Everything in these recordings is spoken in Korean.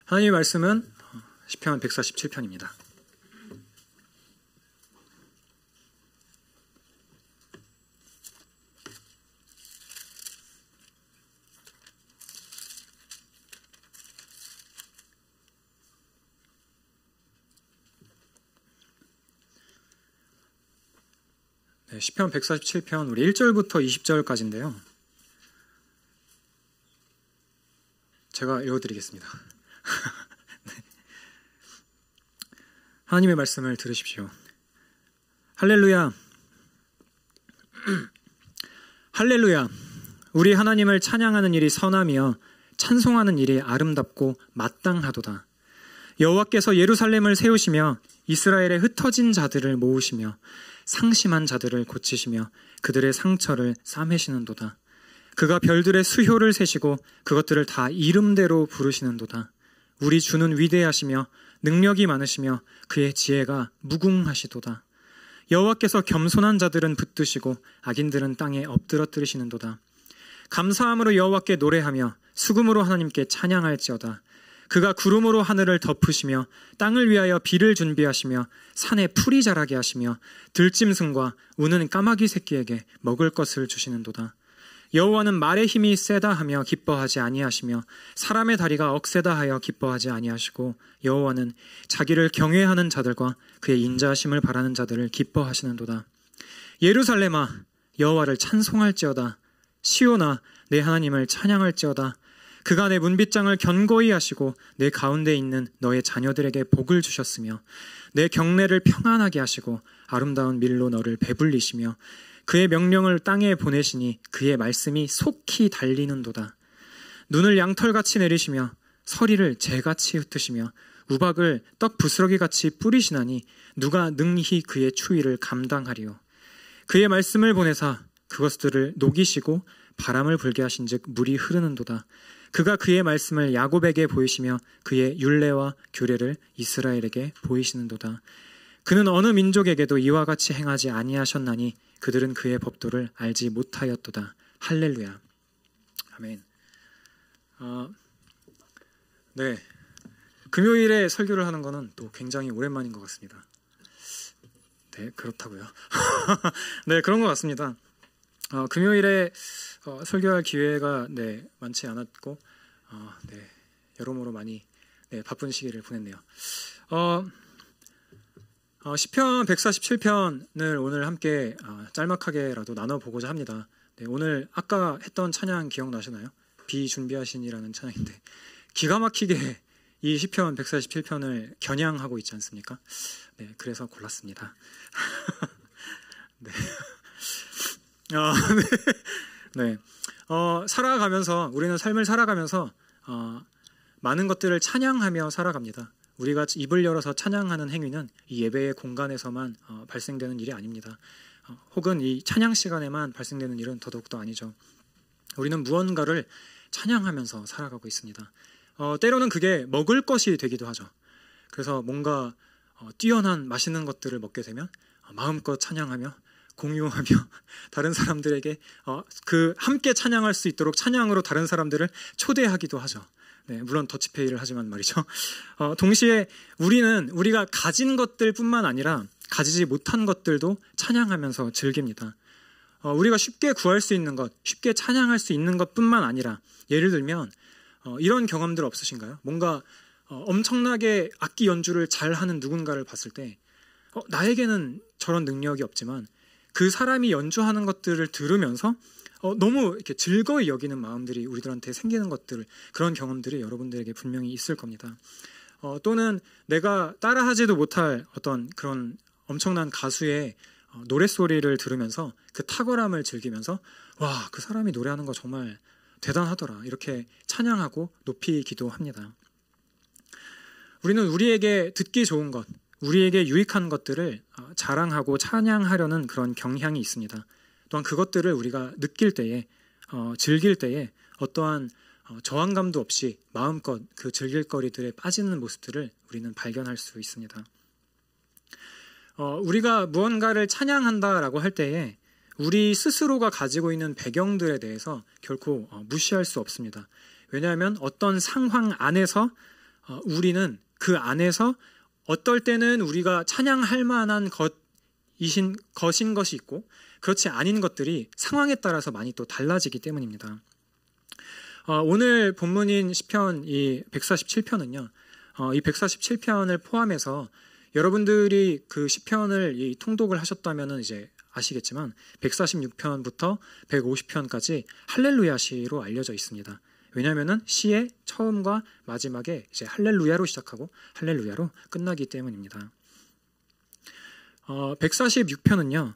하나님의 말씀은 시편 147편입니다. 네, 시편 147편 우리 1절부터 20절까지인데요. 제가 읽어드리겠습니다. 네. 하나님의 말씀을 들으십시오. 할렐루야. 할렐루야. 우리 하나님을 찬양하는 일이 선하며 찬송하는 일이 아름답고 마땅하도다. 여호와께서 예루살렘을 세우시며 이스라엘의 흩어진 자들을 모으시며 상심한 자들을 고치시며 그들의 상처를 싸매시는도다. 그가 별들의 수효를 세시고 그것들을 다 이름대로 부르시는도다. 우리 주는 위대하시며 능력이 많으시며 그의 지혜가 무궁하시도다. 여호와께서 겸손한 자들은 붙드시고 악인들은 땅에 엎드러뜨리시는도다. 감사함으로 여호와께 노래하며 수금으로 하나님께 찬양할지어다. 그가 구름으로 하늘을 덮으시며 땅을 위하여 비를 준비하시며 산에 풀이 자라게 하시며 들짐승과 우는 까마귀 새끼에게 먹을 것을 주시는도다. 여호와는 말의 힘이 세다 하며 기뻐하지 아니하시며 사람의 다리가 억세다 하여 기뻐하지 아니하시고 여호와는 자기를 경외하는 자들과 그의 인자하심을 바라는 자들을 기뻐하시는도다. 예루살렘아 여호와를 찬송할지어다. 시온아 내 하나님을 찬양할지어다. 그가 내 문빗장을 견고히 하시고 내 가운데 있는 너의 자녀들에게 복을 주셨으며 내 경내를 평안하게 하시고 아름다운 밀로 너를 배불리시며 그의 명령을 땅에 보내시니 그의 말씀이 속히 달리는도다. 눈을 양털같이 내리시며 서리를 재같이 흩으시며 우박을 떡 부스러기같이 뿌리시나니 누가 능히 그의 추위를 감당하리요. 그의 말씀을 보내사 그것들을 녹이시고 바람을 불게 하신즉 물이 흐르는도다. 그가 그의 말씀을 야곱에게 보이시며 그의 율례와 규례를 이스라엘에게 보이시는도다. 그는 어느 민족에게도 이와 같이 행하지 아니하셨나니 그들은 그의 법도를 알지 못하였도다. 할렐루야. 아멘. 네, 금요일에 설교를 하는 것은 또 굉장히 오랜만인 것 같습니다. 네, 그렇다고요. 네, 그런 것 같습니다. 금요일에 설교할 기회가 많지 않았고 여러모로 많이 바쁜 시기를 보냈네요. 시편 147편을 오늘 함께 짤막하게라도 나눠보고자 합니다. 네, 오늘 아까 했던 찬양 기억나시나요? 비 준비하시니라는 찬양인데 기가 막히게 이 시편 147편을 겨냥하고 있지 않습니까? 네, 그래서 골랐습니다. 네. 네. 살아가면서 우리는 삶을 살아가면서 많은 것들을 찬양하며 살아갑니다. 우리가 입을 열어서 찬양하는 행위는 이 예배의 공간에서만 발생되는 일이 아닙니다. 혹은 이 찬양 시간에만 발생되는 일은 더더욱더 아니죠. 우리는 무언가를 찬양하면서 살아가고 있습니다. 때로는 그게 먹을 것이 되기도 하죠. 그래서 뭔가 뛰어난 맛있는 것들을 먹게 되면 마음껏 찬양하며 공유하며 다른 사람들에게 함께 찬양할 수 있도록 찬양으로 다른 사람들을 초대하기도 하죠. 네, 물론 더치페이를 하지만 말이죠. 동시에 우리가 가진 것들뿐만 아니라 가지지 못한 것들도 찬양하면서 즐깁니다. 우리가 쉽게 구할 수 있는 것, 쉽게 찬양할 수 있는 것뿐만 아니라 예를 들면 이런 경험들 없으신가요? 뭔가 엄청나게 악기 연주를 잘하는 누군가를 봤을 때 나에게는 저런 능력이 없지만 그 사람이 연주하는 것들을 들으면서 너무 이렇게 즐거이 여기는 마음들이 우리들한테 생기는 것들, 그런 경험들이 여러분들에게 분명히 있을 겁니다. 또는 내가 따라하지도 못할 어떤 그런 엄청난 가수의 노랫소리를 들으면서 그 탁월함을 즐기면서 와, 그 사람이 노래하는 거 정말 대단하더라, 이렇게 찬양하고 높이기도 합니다. 우리는 우리에게 듣기 좋은 것, 우리에게 유익한 것들을 자랑하고 찬양하려는 그런 경향이 있습니다. 또한 그것들을 우리가 느낄 때에 즐길 때에 어떠한 저항감도 없이 마음껏 그 즐길 거리들에 빠지는 모습들을 우리는 발견할 수 있습니다. 우리가 무언가를 찬양한다라고 할 때에 우리 스스로가 가지고 있는 배경들에 대해서 결코 무시할 수 없습니다. 왜냐하면 어떤 상황 안에서 우리는 그 안에서 어떨 때는 우리가 찬양할 만한 것인 것이 있고 그렇지 아닌 것들이 상황에 따라서 많이 또 달라지기 때문입니다. 오늘 본문인 시편 이 147편은요. 이 147편을 포함해서 여러분들이 그 시편을 이 통독을 하셨다면은 이제 아시겠지만 146편부터 150편까지 할렐루야 시로 알려져 있습니다. 왜냐하면은 시의 처음과 마지막에 이제 할렐루야로 시작하고 할렐루야로 끝나기 때문입니다. 146편은요.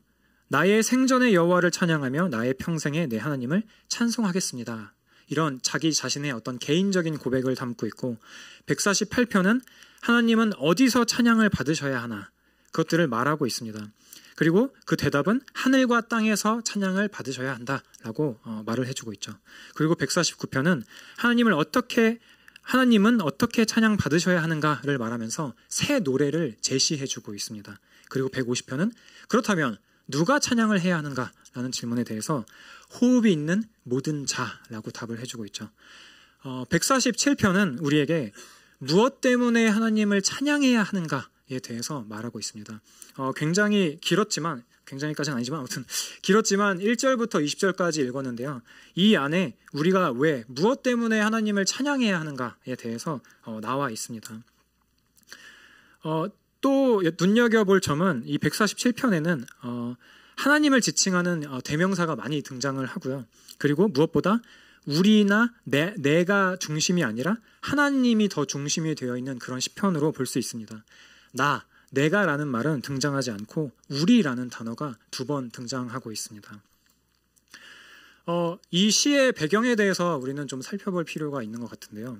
나의 생전의 여호와를 찬양하며 나의 평생에 내 하나님을 찬송하겠습니다. 이런 자기 자신의 어떤 개인적인 고백을 담고 있고 148편은 하나님은 어디서 찬양을 받으셔야 하나 그것들을 말하고 있습니다. 그리고 그 대답은 하늘과 땅에서 찬양을 받으셔야 한다라고 말을 해주고 있죠. 그리고 149편은 하나님은 어떻게 찬양 받으셔야 하는가를 말하면서 새 노래를 제시해주고 있습니다. 그리고 150편은 그렇다면 누가 찬양을 해야 하는가라는 질문에 대해서 호흡이 있는 모든 자라고 답을 해주고 있죠. 147편은 우리에게 무엇 때문에 하나님을 찬양해야 하는가에 대해서 말하고 있습니다. 굉장히 길었지만 굉장히까지는 아니지만 아무튼 길었지만 1절부터 20절까지 읽었는데요. 이 안에 우리가 왜 무엇 때문에 하나님을 찬양해야 하는가에 대해서 나와 있습니다. 또 눈여겨볼 점은 이 147편에는 하나님을 지칭하는 대명사가 많이 등장을 하고요. 그리고 무엇보다 우리나 내가 중심이 아니라 하나님이 더 중심이 되어 있는 그런 시편으로 볼 수 있습니다. 내가라는 말은 등장하지 않고 우리라는 단어가 2번 등장하고 있습니다. 이 시의 배경에 대해서 우리는 좀 살펴볼 필요가 있는 것 같은데요.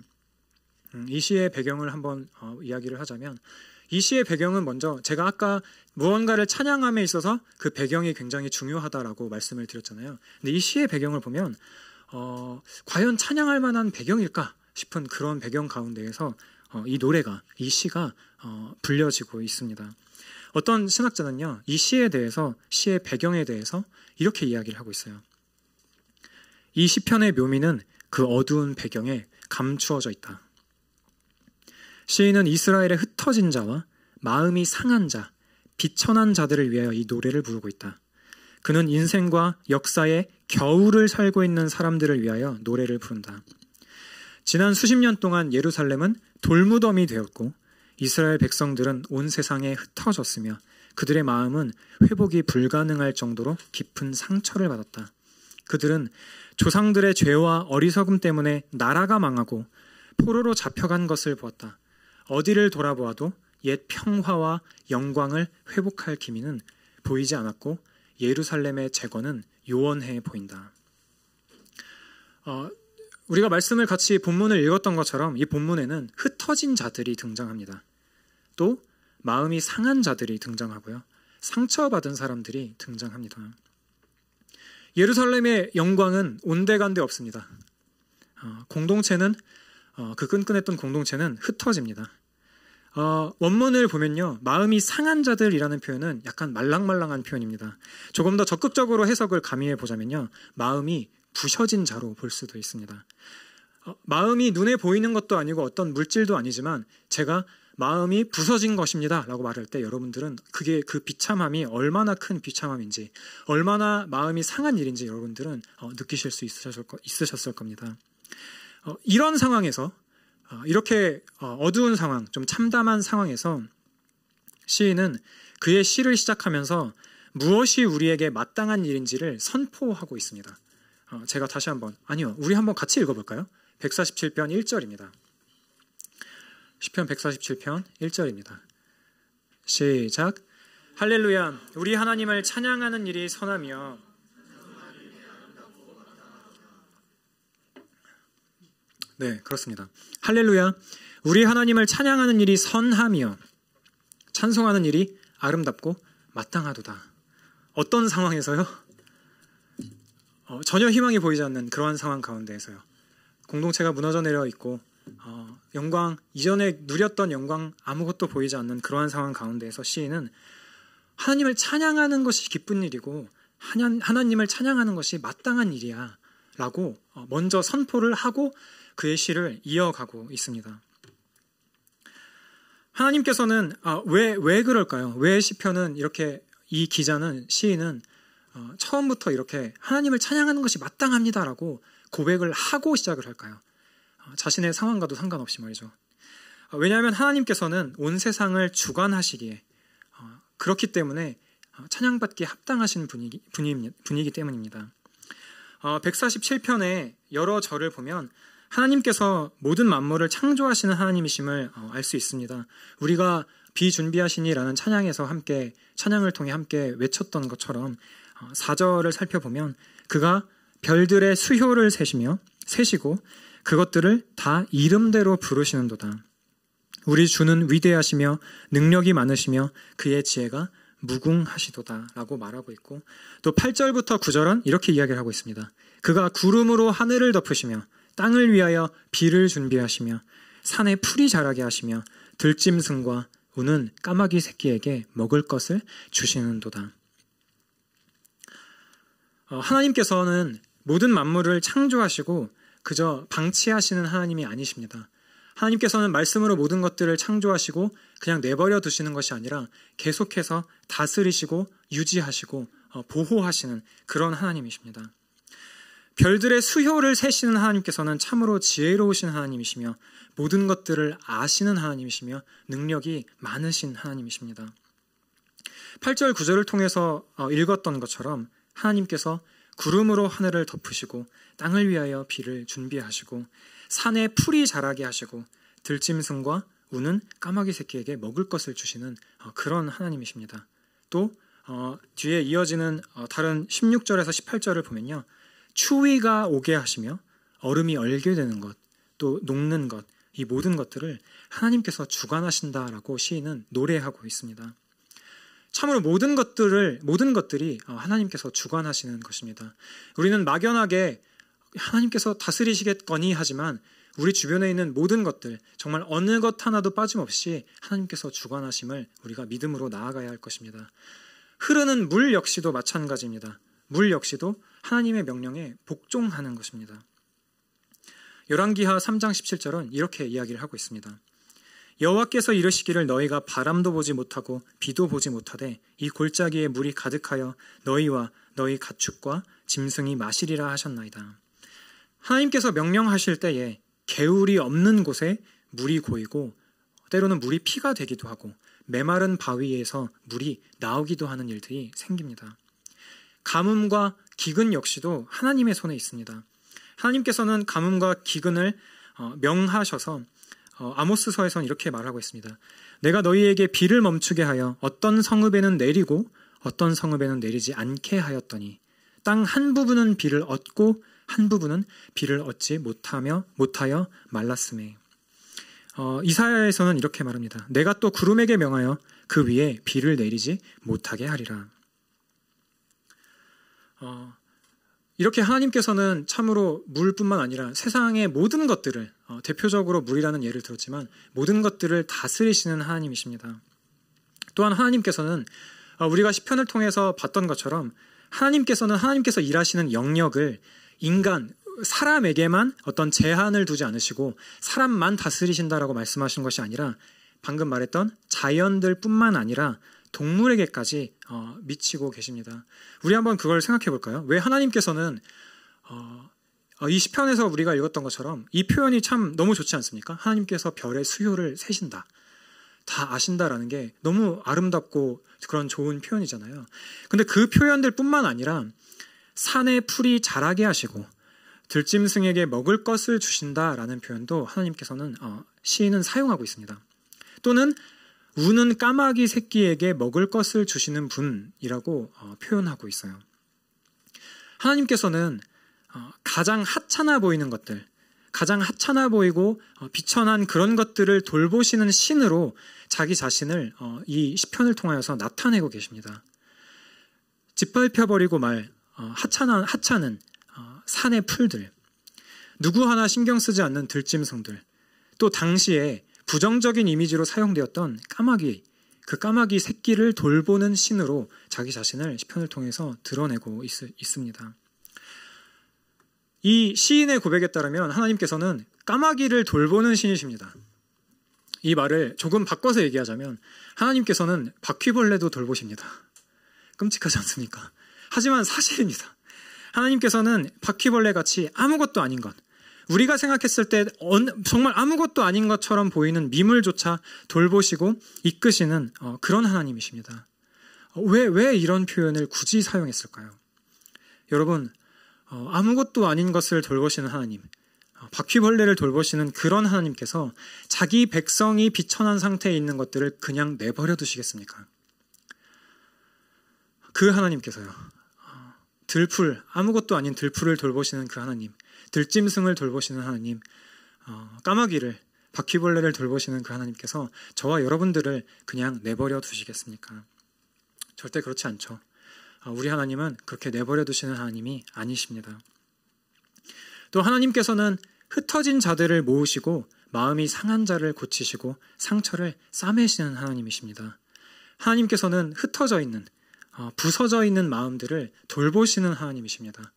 이 시의 배경을 한번 이야기를 하자면 이 시의 배경은 먼저 제가 아까 무언가를 찬양함에 있어서 그 배경이 굉장히 중요하다라고 말씀을 드렸잖아요. 근데 이 시의 배경을 보면 과연 찬양할 만한 배경일까 싶은 그런 배경 가운데에서 이 시가 불려지고 있습니다. 어떤 신학자는요, 이 시에 대해서, 시의 배경에 대해서 이렇게 이야기를 하고 있어요. 이 시편의 묘미는 그 어두운 배경에 감추어져 있다. 시인은 이스라엘의 흩어진 자와 마음이 상한 자, 비천한 자들을 위하여 이 노래를 부르고 있다. 그는 인생과 역사의 겨울을 살고 있는 사람들을 위하여 노래를 부른다. 지난 수십 년 동안 예루살렘은 돌무덤이 되었고 이스라엘 백성들은 온 세상에 흩어졌으며 그들의 마음은 회복이 불가능할 정도로 깊은 상처를 받았다. 그들은 조상들의 죄와 어리석음 때문에 나라가 망하고 포로로 잡혀간 것을 보았다. 어디를 돌아보아도 옛 평화와 영광을 회복할 기미는 보이지 않았고 예루살렘의 재건은 요원해 보인다. 우리가 말씀을 같이 본문을 읽었던 것처럼 이 본문에는 흩어진 자들이 등장합니다. 또 마음이 상한 자들이 등장하고요. 상처받은 사람들이 등장합니다. 예루살렘의 영광은 온데간데 없습니다. 공동체는 그 끈끈했던 공동체는 흩어집니다. 원문을 보면요, 마음이 상한 자들이라는 표현은 약간 말랑말랑한 표현입니다. 조금 더 적극적으로 해석을 가미해 보자면요, 마음이 부셔진 자로 볼 수도 있습니다. 마음이 눈에 보이는 것도 아니고 어떤 물질도 아니지만 제가 마음이 부서진 것입니다 라고 말할 때 여러분들은 그게 그 비참함이 얼마나 큰 비참함인지, 얼마나 마음이 상한 일인지 여러분들은 느끼실 수 있으셨을 겁니다. 이런 상황에서, 이렇게 어두운 상황, 좀 참담한 상황에서 시인은 그의 시를 시작하면서 무엇이 우리에게 마땅한 일인지를 선포하고 있습니다. 제가 다시 한번, 우리 한번 같이 읽어볼까요? 147편 1절입니다. 시편 147편 1절입니다. 시작. 할렐루야, 우리 하나님을 찬양하는 일이 선하며 네, 그렇습니다. 할렐루야, 우리 하나님을 찬양하는 일이 선하며 찬송하는 일이 아름답고 마땅하도다. 어떤 상황에서요? 전혀 희망이 보이지 않는 그러한 상황 가운데에서요. 공동체가 무너져 내려 있고 영광, 이전에 누렸던 영광 아무것도 보이지 않는 그러한 상황 가운데에서 시인은 하나님을 찬양하는 것이 기쁜 일이고 하나님을 찬양하는 것이 마땅한 일이야 라고 먼저 선포를 하고 그의 시를 이어가고 있습니다. 하나님께서는 왜 그럴까요? 왜 시편은 이렇게 이 기자는 시인은 처음부터 이렇게 하나님을 찬양하는 것이 마땅합니다라고 고백을 하고 시작을 할까요? 자신의 상황과도 상관없이 말이죠. 왜냐하면 하나님께서는 온 세상을 주관하시기에 그렇기 때문에 찬양받기에 합당하신 분이기 때문입니다. 147편의 여러 절을 보면 하나님께서 모든 만물을 창조하시는 하나님이심을 알 수 있습니다. 우리가 비준비하시니라는 찬양을 통해 함께 외쳤던 것처럼 4절을 살펴보면 그가 별들의 수효를 세시고 그것들을 다 이름대로 부르시는도다. 우리 주는 위대하시며 능력이 많으시며 그의 지혜가 무궁하시도다 라고 말하고 있고, 또 8절부터 9절은 이렇게 이야기를 하고 있습니다. 그가 구름으로 하늘을 덮으시며 땅을 위하여 비를 준비하시며 산에 풀이 자라게 하시며 들짐승과 우는 까마귀 새끼에게 먹을 것을 주시는도다. 하나님께서는 모든 만물을 창조하시고 그저 방치하시는 하나님이 아니십니다. 하나님께서는 말씀으로 모든 것들을 창조하시고 그냥 내버려 두시는 것이 아니라 계속해서 다스리시고 유지하시고 보호하시는 그런 하나님이십니다. 별들의 수효를 세시는 하나님께서는 참으로 지혜로우신 하나님이시며 모든 것들을 아시는 하나님이시며 능력이 많으신 하나님이십니다. 8절 9절을 통해서 읽었던 것처럼 하나님께서 구름으로 하늘을 덮으시고 땅을 위하여 비를 준비하시고 산에 풀이 자라게 하시고 들짐승과 우는 까마귀 새끼에게 먹을 것을 주시는 그런 하나님이십니다. 또 뒤에 이어지는 다른 16절에서 18절을 보면요, 추위가 오게 하시며 얼음이 얼게 되는 것, 또 녹는 것, 이 모든 것들을 하나님께서 주관하신다라고 시인은 노래하고 있습니다. 참으로 모든 것들이 하나님께서 주관하시는 것입니다. 우리는 막연하게 하나님께서 다스리시겠거니 하지만 우리 주변에 있는 모든 것들, 정말 어느 것 하나도 빠짐없이 하나님께서 주관하심을 우리가 믿음으로 나아가야 할 것입니다. 흐르는 물 역시도 마찬가지입니다. 물 역시도 하나님의 명령에 복종하는 것입니다. 열왕기하 3장 17절은 이렇게 이야기를 하고 있습니다. 여호와께서 이르시기를 너희가 바람도 보지 못하고 비도 보지 못하되 이 골짜기에 물이 가득하여 너희와 너희 가축과 짐승이 마시리라 하셨나이다. 하나님께서 명령하실 때에 개울이 없는 곳에 물이 고이고 때로는 물이 피가 되기도 하고 메마른 바위에서 물이 나오기도 하는 일들이 생깁니다. 가뭄과 기근 역시도 하나님의 손에 있습니다. 하나님께서는 가뭄과 기근을 명하셔서 아모스서에서는 이렇게 말하고 있습니다. 내가 너희에게 비를 멈추게 하여 어떤 성읍에는 내리고 어떤 성읍에는 내리지 않게 하였더니 땅 한 부분은 비를 얻고 한 부분은 비를 얻지 못하여 말랐음에. 이사야에서는 이렇게 말합니다. 내가 또 구름에게 명하여 그 위에 비를 내리지 못하게 하리라. 이렇게 하나님께서는 참으로 물뿐만 아니라 세상의 모든 것들을, 대표적으로 물이라는 예를 들었지만 모든 것들을 다스리시는 하나님이십니다. 또한 하나님께서는 우리가 시편을 통해서 봤던 것처럼 하나님께서 일하시는 영역을 사람에게만 어떤 제한을 두지 않으시고 사람만 다스리신다라고 말씀하신 것이 아니라 방금 말했던 자연들 뿐만 아니라 동물에게까지 미치고 계십니다. 우리 한번 그걸 생각해 볼까요? 왜 하나님께서는 이 시편에서 우리가 읽었던 것처럼 이 표현이 참 너무 좋지 않습니까? 하나님께서 별의 수효를 세신다, 다 아신다라는 게 너무 아름답고 그런 좋은 표현이잖아요. 근데 그 표현들 뿐만 아니라 산에 풀이 자라게 하시고 들짐승에게 먹을 것을 주신다라는 표현도 하나님께서는 시인은 사용하고 있습니다. 또는 우는 까마귀 새끼에게 먹을 것을 주시는 분이라고 표현하고 있어요. 하나님께서는 가장 하찮아 보이는 것들, 가장 하찮아 보이고 비천한 그런 것들을 돌보시는 신으로 자기 자신을 이 시편을 통하여서 나타내고 계십니다. 짓밟혀버리고 하찮은 산의 풀들, 누구 하나 신경 쓰지 않는 들짐승들, 또 당시에 부정적인 이미지로 사용되었던 그 까마귀 새끼를 돌보는 신으로 자기 자신을 시편을 통해서 드러내고 있습니다. 이 시인의 고백에 따르면 하나님께서는 까마귀를 돌보는 신이십니다. 이 말을 조금 바꿔서 얘기하자면 하나님께서는 바퀴벌레도 돌보십니다. 끔찍하지 않습니까? 하지만 사실입니다. 하나님께서는 바퀴벌레같이 아무것도 아닌 것, 우리가 생각했을 때 정말 아무것도 아닌 것처럼 보이는 미물조차 돌보시고 이끄시는 그런 하나님이십니다. 왜 이런 표현을 굳이 사용했을까요? 여러분, 아무것도 아닌 것을 돌보시는 하나님, 바퀴벌레를 돌보시는 그런 하나님께서 자기 백성이 비천한 상태에 있는 것들을 그냥 내버려 두시겠습니까? 그 하나님께서요, 아무것도 아닌 들풀을 돌보시는 그 하나님, 들짐승을 돌보시는 하나님, 까마귀를, 바퀴벌레를 돌보시는 그 하나님께서 저와 여러분들을 그냥 내버려 두시겠습니까? 절대 그렇지 않죠. 우리 하나님은 그렇게 내버려 두시는 하나님이 아니십니다. 또 하나님께서는 흩어진 자들을 모으시고 마음이 상한 자를 고치시고 상처를 싸매시는 하나님이십니다. 하나님께서는 흩어져 있는, 부서져 있는 마음들을 돌보시는 하나님이십니다.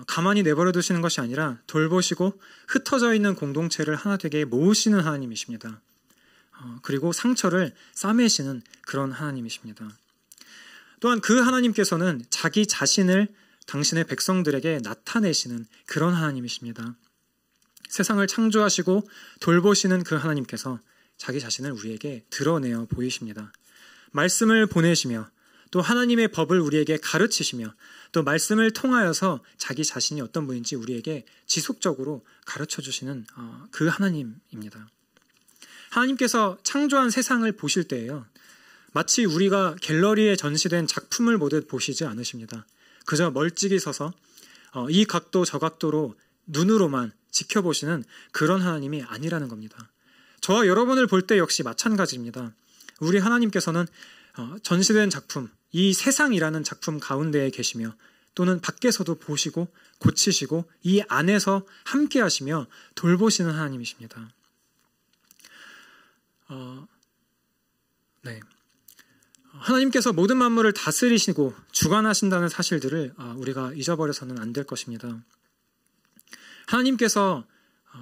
가만히 내버려 두시는 것이 아니라 돌보시고 흩어져 있는 공동체를 하나 되게 모으시는 하나님이십니다. 그리고 상처를 싸매시는 그런 하나님이십니다. 또한 그 하나님께서는 자기 자신을 당신의 백성들에게 나타내시는 그런 하나님이십니다. 세상을 창조하시고 돌보시는 그 하나님께서 자기 자신을 우리에게 드러내어 보이십니다. 말씀을 보내시며 또 하나님의 법을 우리에게 가르치시며 또 말씀을 통하여서 자기 자신이 어떤 분인지 우리에게 지속적으로 가르쳐 주시는 그 하나님입니다. 하나님께서 창조한 세상을 보실 때에요, 마치 우리가 갤러리에 전시된 작품을 보듯 보시지 않으십니다. 그저 멀찍이 서서 이 각도 저 각도로 눈으로만 지켜보시는 그런 하나님이 아니라는 겁니다. 저와 여러분을 볼 때 역시 마찬가지입니다. 우리 하나님께서는 전시된 작품, 이 세상이라는 작품 가운데에 계시며 또는 밖에서도 보시고 고치시고 이 안에서 함께 하시며 돌보시는 하나님이십니다. 네. 하나님께서 모든 만물을 다스리시고 주관하신다는 사실들을 우리가 잊어버려서는 안 될 것입니다. 하나님께서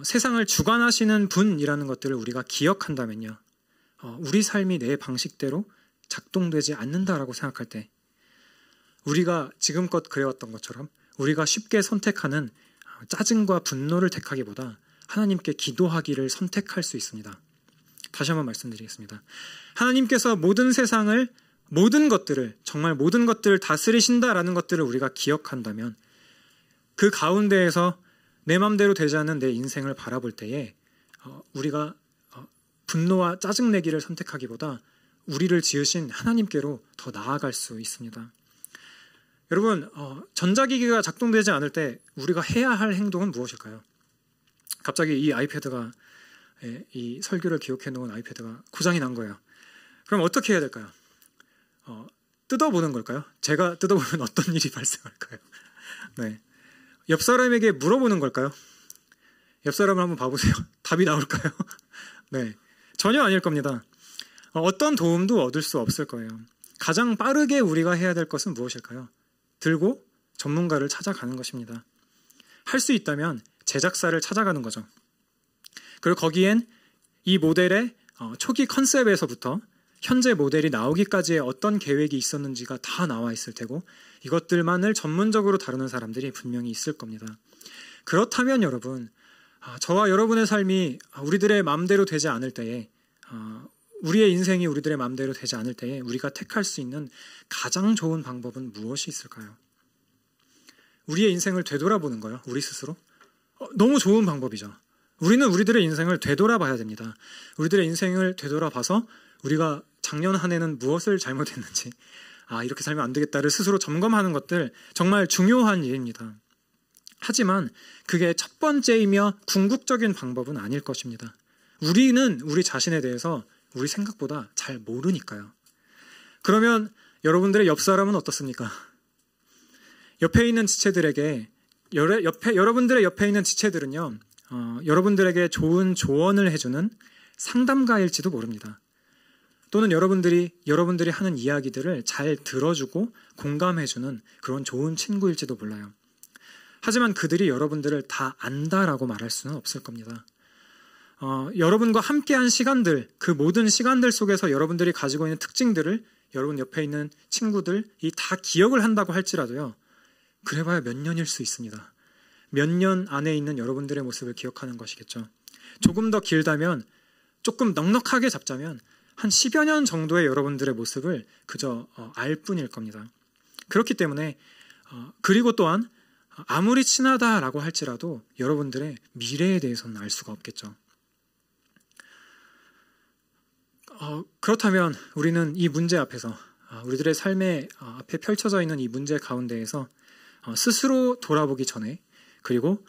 세상을 주관하시는 분이라는 것들을 우리가 기억한다면요, 우리 삶이 내 방식대로 작동되지 않는다라고 생각할 때 우리가 지금껏 그래왔던 것처럼 우리가 쉽게 선택하는 짜증과 분노를 택하기보다 하나님께 기도하기를 선택할 수 있습니다. 다시 한번 말씀드리겠습니다. 하나님께서 모든 세상을, 모든 것들을, 정말 모든 것들을 다스리신다라는 것들을 우리가 기억한다면 그 가운데에서 내 맘대로 되지 않는 내 인생을 바라볼 때에 우리가 분노와 짜증내기를 선택하기보다 우리를 지으신 하나님께로 더 나아갈 수 있습니다. 여러분, 전자기기가 작동되지 않을 때 우리가 해야 할 행동은 무엇일까요? 갑자기 이 아이패드가, 이 설교를 기록해 놓은 아이패드가 고장이 난 거예요. 그럼 어떻게 해야 될까요? 뜯어보는 걸까요? 제가 뜯어보면 어떤 일이 발생할까요? 네. 옆 사람에게 물어보는 걸까요? 옆 사람을 한번 봐보세요. 답이 나올까요? 네. 전혀 아닐 겁니다. 어떤 도움도 얻을 수 없을 거예요. 가장 빠르게 우리가 해야 될 것은 무엇일까요? 들고 전문가를 찾아가는 것입니다. 할 수 있다면 제작사를 찾아가는 거죠. 그리고 거기엔 이 모델의 초기 컨셉에서부터 현재 모델이 나오기까지의 어떤 계획이 있었는지가 다 나와 있을 테고 이것들만을 전문적으로 다루는 사람들이 분명히 있을 겁니다. 그렇다면 여러분, 저와 여러분의 삶이 우리들의 마음대로 되지 않을 때에, 우리의 인생이 우리들의 마음대로 되지 않을 때에 우리가 택할 수 있는 가장 좋은 방법은 무엇이 있을까요? 우리의 인생을 되돌아보는 거요, 우리 스스로? 너무 좋은 방법이죠. 우리는 우리들의 인생을 되돌아봐야 됩니다. 우리들의 인생을 되돌아봐서 우리가 작년 한 해는 무엇을 잘못했는지, 이렇게 살면 안 되겠다를 스스로 점검하는 것들 정말 중요한 일입니다. 하지만 그게 첫 번째이며 궁극적인 방법은 아닐 것입니다. 우리는 우리 자신에 대해서 우리 생각보다 잘 모르니까요. 그러면 여러분들의 옆 사람은 어떻습니까? 옆에 있는 지체들에게, 여러분들의 옆에 있는 지체들은요, 여러분들에게 좋은 조언을 해주는 상담가일지도 모릅니다. 또는 여러분들이 하는 이야기들을 잘 들어주고 공감해주는 그런 좋은 친구일지도 몰라요. 하지만 그들이 여러분들을 다 안다라고 말할 수는 없을 겁니다. 여러분과 함께한 시간들, 그 모든 시간들 속에서 여러분들이 가지고 있는 특징들을 여러분 옆에 있는 친구들이 다 기억을 한다고 할지라도요, 그래봐야 몇 년일 수 있습니다. 몇 년 안에 있는 여러분들의 모습을 기억하는 것이겠죠. 조금 더 길다면, 조금 넉넉하게 잡자면 한 10여 년 정도의 여러분들의 모습을 그저 알 뿐일 겁니다. 그렇기 때문에 그리고 또한 아무리 친하다라고 할지라도 여러분들의 미래에 대해서는 알 수가 없겠죠. 그렇다면 우리는 이 문제 앞에서, 우리들의 삶의 앞에 펼쳐져 있는 이 문제 가운데에서 스스로 돌아보기 전에, 그리고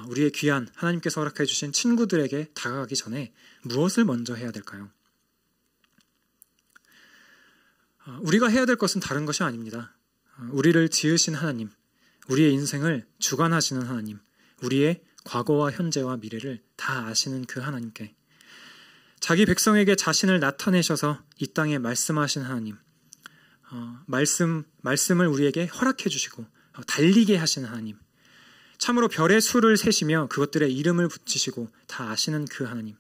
우리의 귀한 하나님께서 허락해 주신 친구들에게 다가가기 전에 무엇을 먼저 해야 될까요? 우리가 해야 될 것은 다른 것이 아닙니다. 우리를 지으신 하나님, 우리의 인생을 주관하시는 하나님, 우리의 과거와 현재와 미래를 다 아시는 그 하나님께, 자기 백성에게 자신을 나타내셔서 이 땅에 말씀하신 하나님, 말씀을 우리에게 허락해 주시고 달리게 하시는 하나님, 참으로 별의 수를 세시며 그것들의 이름을 붙이시고 다 아시는 그 하나님,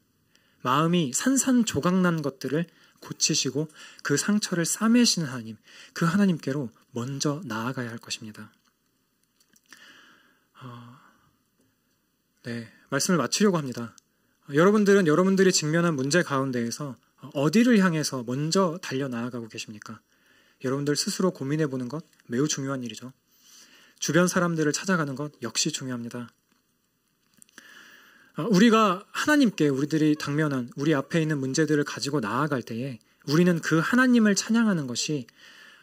마음이 산산조각난 것들을 고치시고 그 상처를 싸매시는 하나님, 그 하나님께로 먼저 나아가야 할 것입니다. 말씀을 마치려고 합니다. 여러분들은 여러분들이 직면한 문제 가운데에서 어디를 향해서 먼저 달려나아가고 계십니까? 여러분들 스스로 고민해 보는 것 매우 중요한 일이죠. 주변 사람들을 찾아가는 것 역시 중요합니다. 우리가 하나님께 우리들이 당면한 우리 앞에 있는 문제들을 가지고 나아갈 때에 우리는 그 하나님을 찬양하는 것이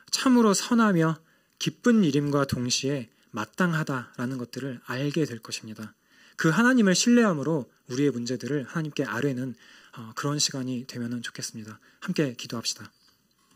참으로 선하며 기쁜 일임과 동시에 마땅하다라는 것들을 알게 될 것입니다. 그 하나님을 신뢰함으로 우리의 문제들을 하나님께 아뢰는 그런 시간이 되면 좋겠습니다. 함께 기도합시다.